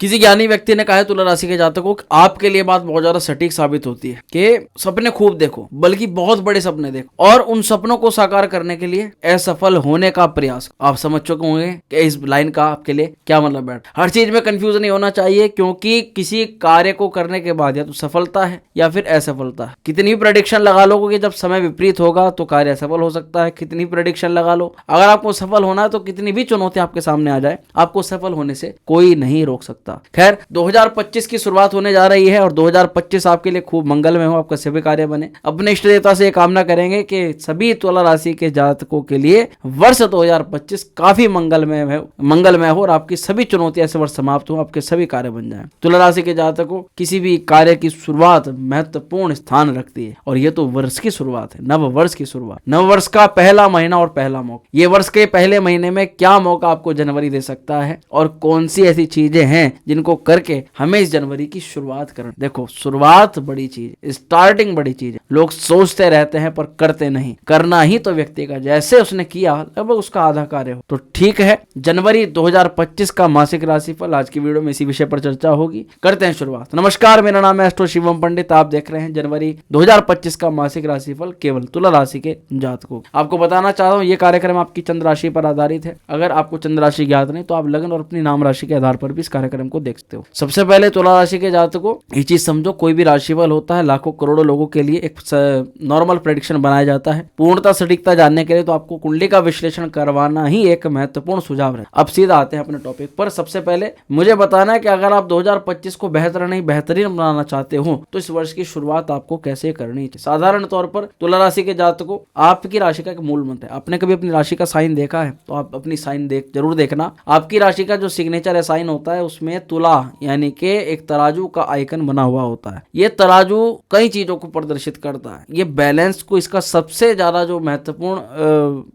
किसी ज्ञानी व्यक्ति ने कहा है तुला राशि के जातकों को, आपके लिए बात बहुत ज्यादा सटीक साबित होती है कि सपने खूब देखो, बल्कि बहुत बड़े सपने देखो, और उन सपनों को साकार करने के लिए असफल होने का प्रयास। आप समझ चुके होंगे कि इस लाइन का आपके लिए क्या मतलब है। हर चीज में कंफ्यूजन नहीं होना चाहिए, क्योंकि किसी कार्य को करने के बाद या तो सफलता है या फिर असफलता है। कितनी भी प्रेडिक्शन लगा लो कि जब समय विपरीत होगा तो कार्य असफल हो सकता है, कितनी प्रेडिक्शन लगा लो, अगर आपको सफल होना है तो कितनी भी चुनौती आपके सामने आ जाए, आपको सफल होने से कोई नहीं रोक सकता। खैर, 2025 की शुरुआत होने जा रही है और 2025 आपके लिए खूब मंगलमय हो, आपका सभी कार्य बने। अपने इष्ट देवता से कामना करेंगे कि सभी तुला राशि के जातकों के लिए वर्ष 2025 काफी मंगलमय हो और आपकी सभी चुनौतियां ऐसे वर्ष समाप्त हो, आपके सभी कार्य बन जाएं। तुला राशि के जातकों, किसी भी कार्य की शुरुआत महत्वपूर्ण स्थान रखती है, और ये तो वर्ष की शुरुआत है, नव वर्ष की शुरुआत, नव वर्ष का पहला महीना और पहला मौका। ये वर्ष के पहले महीने में क्या मौका आपको जनवरी दे सकता है, और कौन सी ऐसी चीजें हैं जिनको करके हमें इस जनवरी की शुरुआत करनी। देखो, शुरुआत बड़ी चीज, स्टार्टिंग बड़ी चीज है। लोग सोचते रहते हैं पर करते नहीं। करना ही तो व्यक्ति का जैसे उसने किया लगभग उसका आधा कार्य हो। तो ठीक है, जनवरी 2025 का मासिक राशिफल आज की वीडियो में इसी विषय पर चर्चा होगी। करते हैं शुरुआत। नमस्कार, मेरा नाम है एस्ट्रो शिवम पंडित। आप देख रहे हैं जनवरी 2025 का मासिक राशिफल केवल तुला राशि के जातकों। आपको बताना चाहता हूँ, ये कार्यक्रम आपकी चंद्र राशि पर आधारित है। अगर आपको चंद्र राशि ज्ञात नहीं तो आप लग्न और अपनी नाम राशि के आधार पर भी इस कार्यक्रम को देख सकते हो। सबसे पहले तुला राशि के जातकों, ये चीज समझो, कोई भी राशिफल होता है लाखों करोड़ों लोगों के लिए एक नॉर्मल प्रेडिक्शन बनाया जाता है। पूर्णता सटीकता जानने के लिए तो आपको कुंडली का विश्लेषण करवाना ही एक महत्वपूर्ण सुझाव है। अब सीधा आते हैं अपने टॉपिक पर। सबसे पहले मुझे बताना है कि अगर आप 2025 को बेहतर नहीं बेहतरीन बनाना चाहते हो तो इस वर्ष की शुरुआत आपको कैसे करनी चाहिए। साधारण तौर पर तुला राशि के जातकों, आपकी राशि का एक मूल मंत्र है। आपने कभी अपनी राशि का साइन देखा है तो आप अपनी साइन जरूर देखना। आपकी राशि का जो सिग्नेचर है, साइन होता है, उसमें तुला यानी कि एक तराजू का आइकन बना हुआ होता है। ये तराजू कई चीजों को प्रदर्शित करता है। ये बैलेंस को, इसका सबसे ज्यादा जो महत्वपूर्ण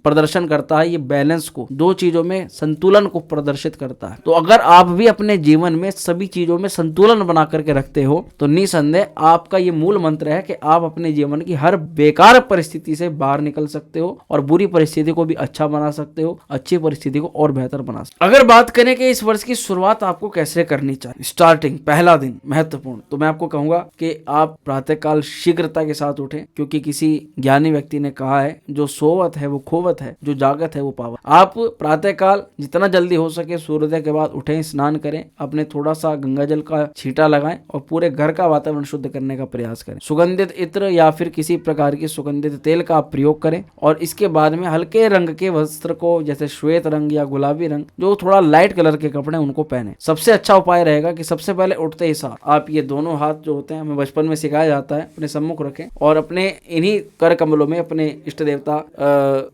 प्रदर्शन करता है, ये बैलेंस को, दो चीजों में संतुलन को प्रदर्शित करता है। तो अगर आप भी अपने जीवन में सभी चीजों में संतुलन बना करके रखते हो तो निसंदेह आपका ये मूल मंत्र है कि आप अपने जीवन की हर बेकार परिस्थिति से बाहर निकल सकते हो और बुरी परिस्थिति को भी अच्छा बना सकते हो, अच्छी परिस्थिति को और बेहतर बना सकते हो। अगर बात करें कि इस वर्ष की शुरुआत आपको कैसे करनी चाहिए, स्टार्टिंग पहला दिन महत्वपूर्ण, तो मैं आपको कहूंगा कि आप प्रातःकाल शीघ्रता के साथ उठें, क्योंकि किसी ज्ञानी व्यक्ति ने कहा है जो सोवत है वो खोवत है, जो जागत है वो पावत। आप प्रातःकाल जितना जल्दी हो सके सूर्योदय के बाद उठें, स्नान करें, अपने थोड़ा सा गंगा जल का छींटा लगाएं और पूरे घर का वातावरण शुद्ध करने का प्रयास करें। सुगंधित इत्र या फिर किसी प्रकार की सुगंधित तेल का आप प्रयोग करें और इसके बाद में हल्के रंग के वस्त्र को, जैसे श्वेत रंग या गुलाबी रंग, जो थोड़ा लाइट कलर के कपड़े, उनको पहने। सबसे अच्छा उपाय रहेगा कि सबसे पहले उठते ही साथ आप ये दोनों हाथ जो होते हैं, हमें बचपन में सिखाया जाता है, अपने सम्मुख रखें और अपने इन्हीं कर कमलों में अपने इष्ट देवता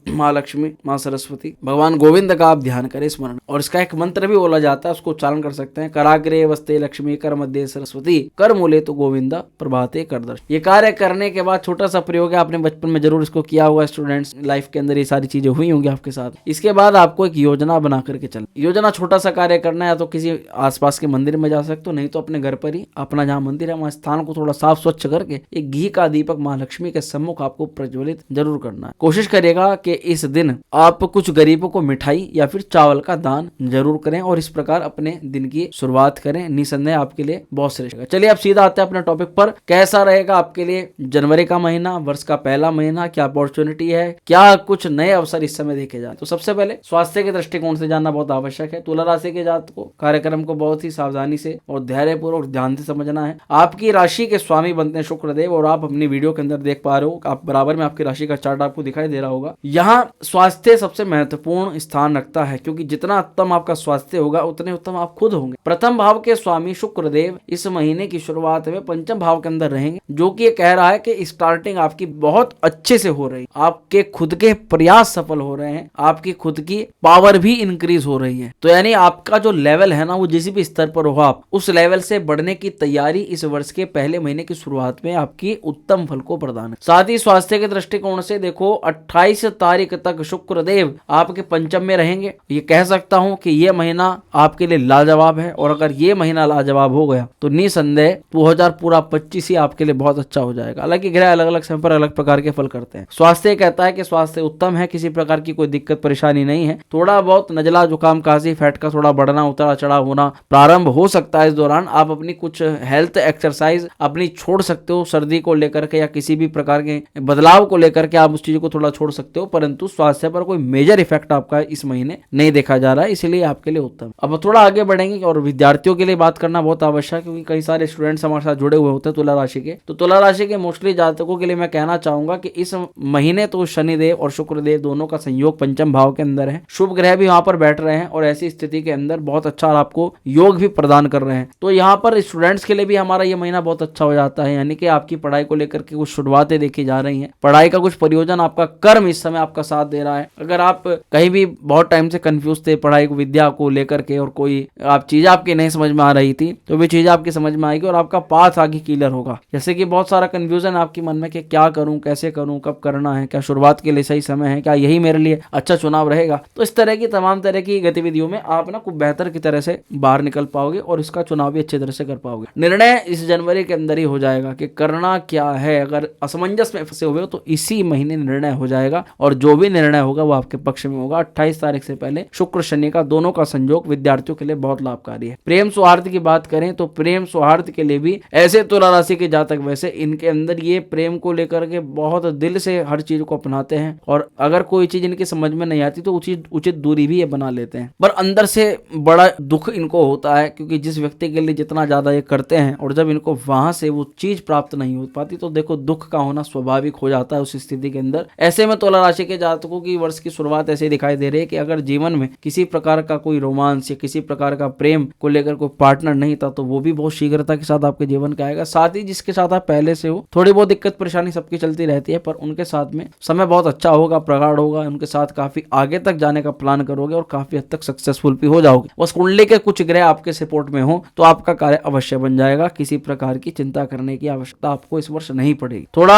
माँ लक्ष्मी, माँ सरस्वती, भगवान गोविंद का आप ध्यान करें, स्मरण। और इसका एक मंत्र भी बोला जाता है, उसको उच्चारण कर सकते हैं। कराग्रे वस्ते लक्ष्मी, कर मध्य सरस्वती, कर मूले तो गोविंदा, प्रभाते कर दर्श। ये कार्य करने के बाद छोटा सा प्रयोग है, आपने बचपन में जरूर इसको किया हुआ, स्टूडेंट्स लाइफ के अंदर ये सारी चीजें हुई होंगी आपके साथ। इसके बाद आपको एक योजना बना करके चलना। योजना छोटा सा कार्य करना है, या तो किसी आसपास के मंदिर में जा सकते हो, नहीं तो अपने घर पर ही अपना जहाँ मंदिर है वहाँ स्थान को थोड़ा साफ स्वच्छ करके एक घी का दीपक माँ लक्ष्मी के सम्मुख आपको प्रज्वलित जरूर करना है। कोशिश करिएगा कि इस दिन आप कुछ गरीबों को मिठाई या फिर चावल का दान जरूर करें और इस प्रकार अपने दिन की शुरुआत करें। निसंदेह आपके लिए बहुत श्रेष्ठ रहेगा। चलिए अब सीधा आते हैं अपने टॉपिक पर। कैसा रहेगा आपके लिए जनवरी का महीना, वर्ष का पहला महीना, क्या अपॉर्चुनिटी है, क्या कुछ नए अवसर इस समय देखे जाए। तो सबसे पहले स्वास्थ्य के दृष्टिकोण से जानना बहुत आवश्यक है। तुला राशि के जातकों, कार्यक्रम को बहुत ही सावधानी से और धैर्यपूर्वक ध्यान से समझना है। आपकी राशि के स्वामी बनते हैं शुक्रदेव, और आप अपनी वीडियो के अंदर देख पा रहे हो, आप बराबर में आपकी राशि का चार्ट आपको दिखाई दे रहा होगा। यहाँ स्वास्थ्य सबसे महत्वपूर्ण स्थान रखता है, क्योंकि जितना उत्तम आपका स्वास्थ्य होगा उतने उत्तम आप खुद होंगे। प्रथम भाव के स्वामी शुक्रदेव इस महीने की शुरुआत में पंचम भाव के अंदर रहेंगे, जो कि ये कह रहा है कि स्टार्टिंग आपकी बहुत अच्छे से हो रही, आपके खुद के प्रयास सफल हो रहे हैं, आपकी खुद की पावर भी इंक्रीज हो रही है। तो यानी आपका जो लेवल है ना, वो जिस भी स्तर पर हो, आप उस लेवल से बढ़ने की तैयारी इस वर्ष के पहले महीने की शुरुआत में आपकी उत्तम फल को प्रदान है। साथ ही स्वास्थ्य के दृष्टिकोण से देखो, 28 तारीख तक शुक्रदेव आपके पंचम में रहेंगे। ये कह सकता हूं कि ये महीना आपके लिए लाजवाब है, और अगर ये महीना लाजवाब हो गया तो निसंदेह 2025 ही आपके लिए बहुत अच्छा हो जाएगा। हालांकि ग्रह अलग अलग समय पर अलग प्रकार के फल करते हैं। स्वास्थ्य कहता है कि स्वास्थ्य उत्तम है, किसी प्रकार की कोई दिक्कत परेशानी नहीं है। थोड़ा बहुत नजला, जुकाम, खांसी, फैट का थोड़ा बढ़ना, उतार चढ़ाव होना, प्रारंभ हो सकता है। इस दौरान आप अपनी कुछ हेल्थ एक्सरसाइज अपनी छोड़ सकते हो, सर्दी को लेकर के या किसी भी प्रकार के बदलाव को लेकर के आप उस चीज को थोड़ा छोड़ सकते हो, परंतु स्वास्थ्य पर कोई मेजर इफेक्ट आपका इस महीने नहीं देखा जा रहा है, इसलिए आपके लिए उत्तम। अब थोड़ा आगे बढ़ेंगे और विद्यार्थियों के लिए बात करना बहुत आवश्यक है, क्योंकि कई सारे स्टूडेंट्स हमारे साथ जुड़े हुए होते हैं तुला राशि के। तो तुला राशि के मोस्टली जातकों के लिए मैं कहना चाहूंगा कि इस महीने तो शनिदेव और शुक्रदेव दोनों का संयोग पंचम भाव के अंदर है, शुभ ग्रह भी वहां पर बैठ रहे हैं और ऐसी स्थिति के अंदर बहुत अच्छा आपको योग भी प्रदान कर रहे हैं। तो यहाँ पर स्टूडेंट्स के लिए भी हमारा ये महीना बहुत अच्छा हो जाता है, यानी कि आपकी पढ़ाई को लेकर के कुछ शुरुआतें देखी जा रही हैं, पढ़ाई का कुछ प्रयोजन, आपका कर्म इस समय आपका साथ दे रहा है। अगर आप कहीं भी बहुत टाइम से कंफ्यूज थे पढ़ाई को, विद्या को लेकर के, और कोई आप चीज आपकी नहीं समझ में आ रही थी, तो भी चीज आपकी समझ में आएगी और आपका पाथ आगे क्लियर होगा। जैसे कि बहुत सारा कंफ्यूजन आपके मन में कि क्या करूं, कैसे करूं, कब करना है, क्या शुरुआत के लिए सही समय है, क्या यही मेरे लिए अच्छा चुनाव रहेगा, तो इस तरह की तमाम तरह की गतिविधियों में आप ना खूब बेहतर की तरह से बाहर निकल पाओगे और इसका चुनाव भी अच्छी तरह से कर पाओगे। निर्णय इस जनवरी के अंदर ही हो जाएगा कि करना क्या है। अगर असमंजस में फंसे हुए हो तो इसी महीने निर्णय हो जाएगा और जो भी निर्णय होगा वो आपके पक्ष में होगा। 28 तारीख से पहले शुक्र शनि का दोनों का संयोग विद्यार्थियों के लिए बहुत लाभकारी है। प्रेम सौहार्द की बात करें तो प्रेम सौहार्द के लिए भी ऐसे तुला राशि के जातक वैसे इनके अंदर ये प्रेम को लेकर के बहुत दिल से हर चीज को अपनाते हैं और अगर कोई चीज इनकी समझ में नहीं आती तो उचित दूरी भी ये बना लेते हैं, पर अंदर से बड़ा दुख इनको होता है, क्योंकि जिस व्यक्ति के लिए जितना ज्यादा ये करते हैं और जब इनको वहां से वो चीज प्राप्त नहीं हो पाती तो देखो दुख का होना स्वाभाविक हो जाता है उस स्थिति के अंदर। ऐसे में तुला राशि के जातकों की वर्ष की शुरुआत ऐसे दिखाई दे रही है कि अगर जीवन में किसी प्रकार का कोई रोमांस या किसी प्रकार का प्रेम को लेकर कोई पार्टनर नहीं था तो वो भी बहुत शीघ्रता के साथ आपके जीवन का आएगा। साथ ही जिसके साथ आप पहले से हो, थोड़ी बहुत दिक्कत परेशानी सबकी चलती रहती है, पर उनके साथ में समय बहुत अच्छा होगा, प्रगाढ़ होगा, उनके साथ काफी आगे तक जाने का प्लान करोगे और काफी हद तक सक्सेसफुल भी हो जाओगे। बस कुंडली के कुछ ग्रह आपके सपोर्ट में हो तो आपका कार्य अवश्य बन जाएगा, किसी प्रकार की चिंता करने की आवश्यकता आपको इस वर्ष नहीं पड़ेगी। थोड़ा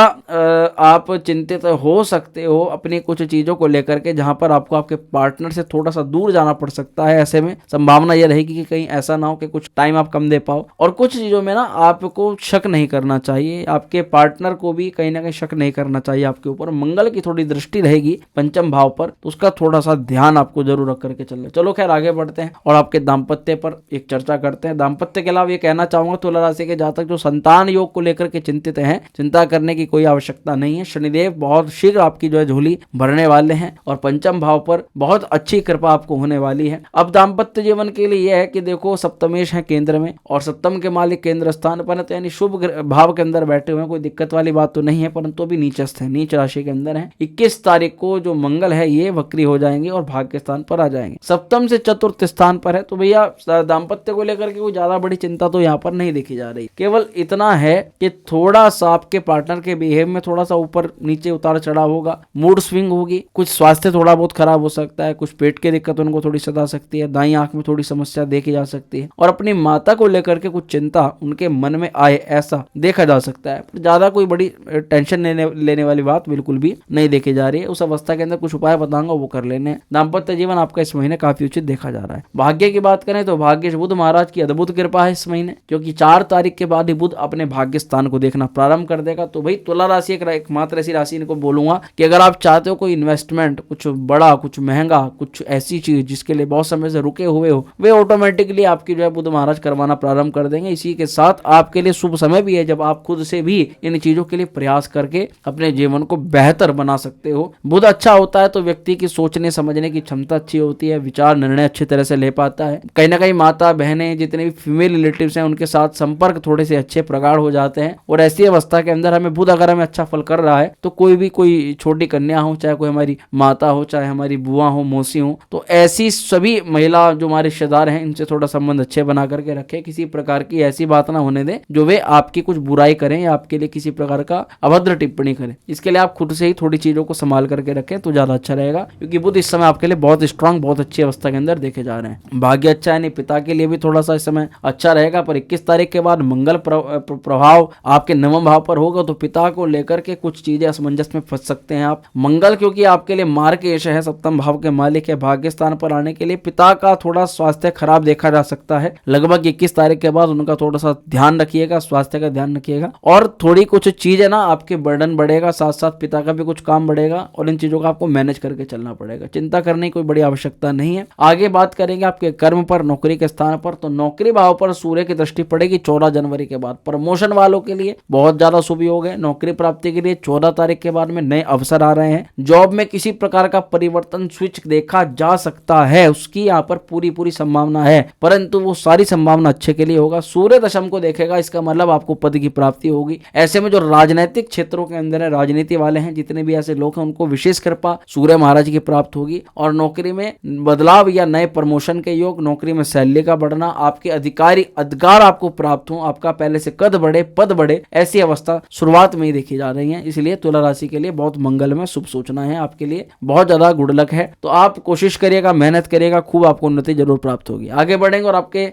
आप चिंतित हो सकते हो अपनी कुछ चीजों को लेकर के, जहां पर आपको आपके पार्टनर से थोड़ा सा दूर जाना पड़ सकता है। ऐसे में संभावना यह रहेगी कि कहीं ऐसा ना हो कि कुछ टाइम आप कम दे पाओ, और कुछ चीजों में ना आपको शक नहीं करना चाहिए, आपके पार्टनर को भी कहीं ना कहीं शक नहीं करना चाहिए आपके ऊपर। मंगल की थोड़ी दृष्टि रहेगी पंचम भाव पर, तो उसका थोड़ा सा ध्यान आपको जरूर रख करके चलना। चलो खैर आगे बढ़ते हैं और आपके दाम्पत्य पर एक चर्चा करते हैं। दाम्पत्य के अलावा ये कहना चाहूंगा तुला राशि के जातक जो संतान योग को लेकर के चिंतित हैं, चिंता करने की कोई आवश्यकता नहीं है। शनिदेव बहुत शीघ्र आपकी जो है झोली भरने वाले हैं और पंचम भाव पर बहुत अच्छी कृपा आपको होने वाली है। अब दाम्पत्य जीवन के लिए यह है कि देखो सप्तमेश है केंद्र में और सप्तम के मालिक केंद्र स्थान पर है, तो यानी शुभ भाव के अंदर बैठे हुए हैं, कोई दिक्कत वाली बात तो नहीं है, परंतु अभी नीचस्थ है, नीच राशि के अंदर है। 21 तारीख को जो मंगल है ये वक्री हो जाएंगे और भाग्य स्थान पर आ जाएंगे। सप्तम से चतुर्थ स्थान पर है, तो भैया दाम्पत्य को लेकर के कोई ज्यादा बड़ी चिंता तो यहाँ पर नहीं देखी जा रही। केवल इतना है कि थोड़ा सा आपके पार्टनर के बिहेव में थोड़ा सा ऊपर नीचे उतार चढ़ाव होगा, मूड स्विंग होगी, कुछ स्वास्थ्य थोड़ा बहुत खराब हो सकता है, कुछ पेट की दिक्कत उनको थोड़ी सता सकती है, दाईं आंख में थोड़ी समस्या देखी जा सकती है और अपनी माता को लेकर के कुछ चिंता उनके मन में आए ऐसा देखा जा सकता है। ज्यादा कोई बड़ी टेंशन लेने वाली बात बिल्कुल भी नहीं देखी जा रही है। उस अवस्था के अंदर कुछ उपाय बताऊंगा वो कर लेने। दाम्पत्य जीवन आपका इस महीने काफी उचित देखा जा रहा है। भाग्य की बात करें तो भाग्य बुध महाराज की अद्भुत कृपा है इस महीने, क्योंकि 4 तारीख के बाद ही बुध अपने भाग्य स्थान को देखना प्रारंभ कर देगा। तो भाई तुला राशि एकमात्र ऐसी राशि इनको बोलूंगा कि अगर आप चाहते हो कोई इन्वेस्टमेंट, कुछ बड़ा, कुछ महंगा, कुछ ऐसी चीज जिसके लिए बहुत समय से रुके हुए हो, वे ऑटोमेटिकली आपकी जो है बुध महाराज करवाना प्रारंभ कर देंगे। इसी के साथ आपके लिए शुभ समय भी है जब आप खुद से भी इन चीजों के लिए प्रयास करके अपने जीवन को बेहतर बना सकते हो। बुध अच्छा होता है तो व्यक्ति की सोचने समझने की क्षमता अच्छी होती है, विचार निर्णय अच्छी तरह से ले पाता है। कहीं ना कहीं माता बहनें जितने भी फीमेल रिलेटिव्स हैं उनके साथ संपर्क थोड़े से अच्छे प्रगाढ़ हो जाते हैं और ऐसी अवस्था के अंदर हमें बुध अगर हमें अच्छा फल कर रहा है तो कोई छोटी कन्या हो, चाहे कोई हमारी माता हो, चाहे हमारी बुआ हो, मौसी हो, तो ऐसी सभी महिला जो हमारे रिश्तेदार हैं इनसे थोड़ा संबंध अच्छे बना करके रखें। किसी प्रकार की ऐसी बात ना होने दें जो वे आपकी कुछ बुराई करें या आपके लिए किसी प्रकार का अभद्र टिप्पणी करें। इसके लिए आप खुद से ही थोड़ी चीजों को संभाल करके रखें तो ज्यादा अच्छा रहेगा, क्योंकि बुध इस समय आपके लिए बहुत स्ट्रांग, बहुत अच्छी अवस्था के अंदर देखे जा रहे हैं। भाग्य अच्छा है, पिता के लिए भी थोड़ा सा इस समय अच्छा रहेगा, पर 21 तारीख के बाद मंगल प्रभाव आपके नवम भाव पर होगा तो पिता को लेकर के कुछ चीजें असमंजस में फंस सकते हैं आप। मंगल क्योंकि आपके लिए मार्गेश है, सप्तम भाव के मालिक है, भाग्य स्थान पर आने के लिए पिता का थोड़ा स्वास्थ्य खराब देखा जा सकता है। लगभग 21 तारीख के बाद उनका थोड़ा सा ध्यान रखिएगा, स्वास्थ्य का ध्यान रखिएगा और थोड़ी कुछ चीजें ना आपके बर्डन बढ़ेगा, साथ साथ पिता का भी कुछ काम बढ़ेगा और इन चीजों का आपको मैनेज करके चलना पड़ेगा। चिंता करने की कोई बड़ी आवश्यकता नहीं है। आगे बात करेंगे आपके कर्म पर, नौकरी नौकरी के स्थान पर, तो नौकरी भाव पर सूर्य की दृष्टि पड़ेगी 14 जनवरी के बाद। प्रमोशन वालों के लिए बहुत ज्यादा शुभ योग है। नौकरी प्राप्ति के लिए 14 तारीख के बाद में नए अवसर आ रहे हैं। जॉब में किसी प्रकार का परिवर्तन स्विच देखा जा सकता है, उसकी यहाँ पर पूरी संभावना है, परंतु वो सारी संभावना अच्छे के लिए होगा। सूर्य दशम को देखेगा, इसका मतलब आपको पद की प्राप्ति होगी। ऐसे में जो राजनीतिक क्षेत्रों के अंदर है, राजनीति वाले हैं, जितने भी ऐसे लोग हैं, उनको विशेष कृपा सूर्य महाराज की प्राप्त होगी। और नौकरी में बदलाव या नए प्रमोशन के योग, नौकरी में सैलरी का बढ़ना, आपके अधिकार आपको प्राप्त हो, आपका पहले से कद बढ़े, पद बढ़े, ऐसी अवस्था शुरुआत में ही देखी जा रही है। इसलिए तुला राशि के लिए बहुत मंगलमय शुभ सूचना है, आपके लिए बहुत ज्यादा गुड लक है। तो आप कोशिश करिएगा, मेहनत करिएगा, खूब आपको उन्नति जरूर प्राप्त होगी। आगे बढ़ेंगे और आपके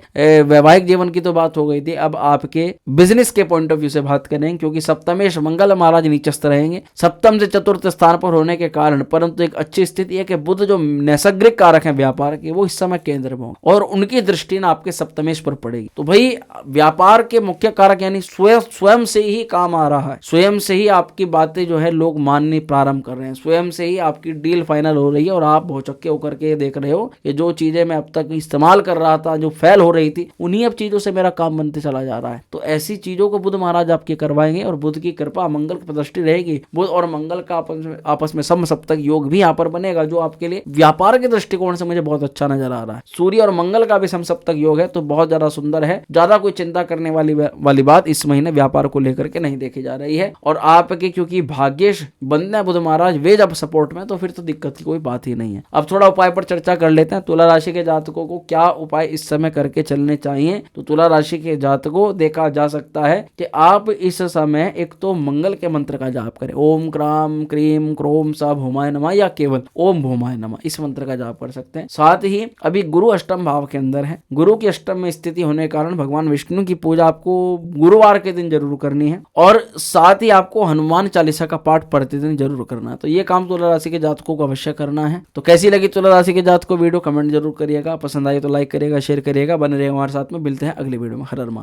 वैवाहिक जीवन की तो बात हो गई थी, अब आपके बिजनेस के पॉइंट ऑफ व्यू से बात करेंगे, क्योंकि सप्तमेश मंगल महाराज नीचस्थ रहेंगे सप्तम से चतुर्थ स्थान पर होने के कारण, परंतु एक अच्छी स्थिति है कि बुध जो नैसर्गिक कारक है व्यापार के, वो इस समय केंद्र में होंगे और उनकी दृष्टि ना आपके सप्तमेश पर पड़ेगी। तो भाई व्यापार के मुख्य कारक यानी स्वयं से ही काम आ रहा है, स्वयं से ही आपकी बातें जो है लोग मानने प्रारंभ कर रहे हैं, स्वयं से ही आपकी डील फाइनल हो रही है और आप भौचक्के होकर के देख रहे हो कि जो चीजें मैं अब तक इस्तेमाल कर रहा था, जो फेल हो रही थी, उन्हीं अब चीजों से मेरा काम बनते चला जा रहा है। तो ऐसी चीजों को बुध महाराज आपकी करवाएंगे और बुध की कृपा, मंगल की दृष्टि रहेगी। बुध और मंगल का आपस में सप्तक योग भी यहाँ पर बनेगा, जो आपके लिए व्यापार के दृष्टिकोण से मुझे बहुत अच्छा नजर आ रहा है। सूर्य और मंगल का भी समसप्तक योग है, तो बहुत ज्यादा सुंदर है। ज्यादा कोई चिंता करने वाली बात इस महीने व्यापार को लेकर के नहीं देखी जा रही है। और आपके क्योंकि भाग्येश बंद है बुध महाराज, वे जब सपोर्ट में, तो फिर तो दिक्कत की कोई बात ही नहीं है। अब थोड़ा उपाय पर चर्चा कर लेते हैं। तुला राशि के जातकों को क्या उपाय इस समय करके चलने चाहिए? तो तुला राशि के जातकों देखा जा सकता है कि आप इस समय एक तो मंगल के मंत्र का जाप करें, ओम क्राम क्रीम क्रोम सा भूमाय नमः, या केवल ओम भूमाय नमः, इस मंत्र का जाप कर सकते हैं। साथ ही अभी गुरु अष्टम भाव के अंदर है, गुरु की अष्टम में स्थिति होने के कारण भगवान विष्णु की पूजा आपको गुरुवार के दिन जरूर करनी है, और साथ ही आपको हनुमान चालीसा का पाठ प्रतिदिन जरूर करना है। तो ये काम तुला राशि के जातकों को अवश्य करना है। तो कैसी लगी तुला राशि के जातकों वीडियो, कमेंट जरूर करिएगा, पसंद आई तो लाइक करिएगा, शेयर करिएगा, बने रहिए हमारे साथ में। मिलते हैं अगले वीडियो में। हर हर महादेव।